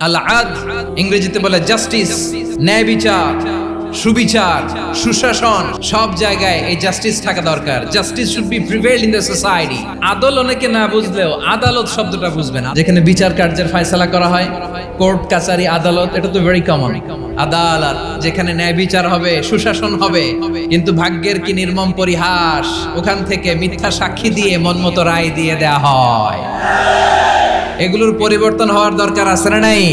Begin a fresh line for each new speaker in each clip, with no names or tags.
আল আদল ইংরেজিতে বলে জাস্টিস, ন্যায় বিচার, সুবিচার, সুশাসন। সব জায়গায় এই জাস্টিস থাকা দরকার। Justice should be prevail in the society. আদল অনেকে না বুঝলেও আদালত শব্দটা বুঝবে না। যেখানে বিচার কার্যের ফয়সালা করা হয়, কোর্ট কাছারি আদালত, এটা তো ভেরি কমন। আদালত যেখানে ন্যায় বিচার হবে, সুশাসন হবে। কিন্তু ভাগ্যের কি নির্মম পরিহাস, ওখান থেকে মিথ্যা সাক্ষী দিয়ে মনমতো রায় দিয়ে দেয়া হয়। এগুলোর পরিবর্তন হওয়ার দরকার আছে না নাই?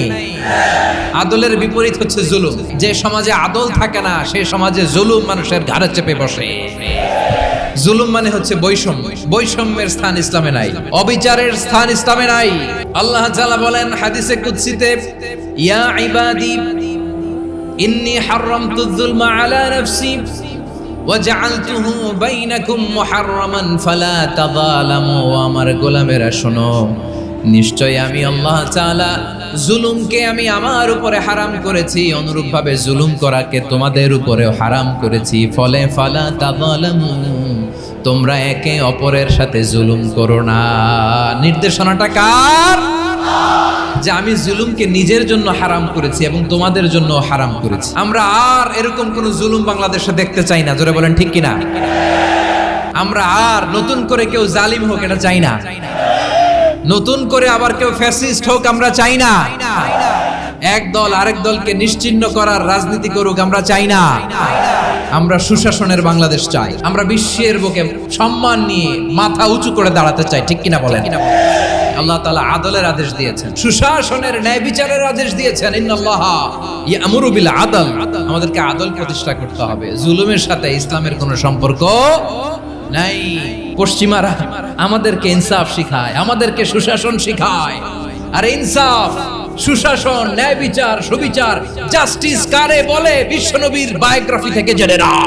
আদলের বিপরীত হচ্ছে জুলুম। যে সমাজে আদল থাকে না, সেই সমাজে জুলুম মানুষের ঘাড়ে চেপে বসে। জুলুম মানে হচ্ছে বৈষম্য। বৈষম্যের স্থান ইসলামে নাই, অবিচারের স্থান ইসলামে নাই। আল্লাহ তাআলা বলেন হাদিসে কুদসিতে, ইয়া ইবাদি ইন্নী হারামতুয যুলমা আলা নাফসি ওয়া জাআলতুহু বাইনাকুম মুহাররামান ফালা তাযালামু। আমার গোলামেরা শোনো, নিশ্চয় আমি আল্লাহ তাআলা জুলুমকে আমি আমার উপরে হারাম করেছি, অনুরূপভাবে জুলুম করাকে তোমাদের উপরেও হারাম করেছি। ফলে ফালা তাযালামু, তোমরা একে অপরের সাথে জুলুম করো না। নির্দেশনাটা কার? যে আমি জুলুমকে নিজের জন্য হারাম করেছি এবং তোমাদের জন্য হারাম করেছি। আমরা আর এরকম কোন জুলুম বাংলাদেশে দেখতে চাই না। জোরে বলেন ঠিক কিনা? আমরা আর নতুন করে কেউ জালিম হোক এটা চাই না। নতুন করে আবার কেউ ফ্যাসিস্ট হোক আমরা চাই না। এক দল আরেক দলকে নিশ্চিহ্ন করার রাজনীতি করুক আমরা চাই না। আমরা সুশাসনের বাংলাদেশ চাই। আমরা বিশ্বের বুকে সম্মান নিয়ে মাথা উঁচু করে দাঁড়াতে চাই। ঠিক কিনা বলেন? আল্লাহ তাআলা আদলের আদেশ দিয়েছেন, সুশাসনের ন্যায় বিচারের আদেশ দিয়েছেন। ইন্নাল্লাহা ইয়ামুরু বিল আদল। আমাদেরকে আদল প্রতিষ্ঠা করতে হবে। জুলুমের সাথে ইসলামের কোনো সম্পর্ক নাই। পশ্চিমারা আমাদেরকে ইনসাফ শিখায়, আমাদেরকে সুশাসন শিখায়। আর ইনসাফ, সুশাসন, ন্যায় বিচার, সুবিচার, জাস্টিস কারে বলে বিশ্বনবীর বায়োগ্রাফি থেকে জেনে নাও।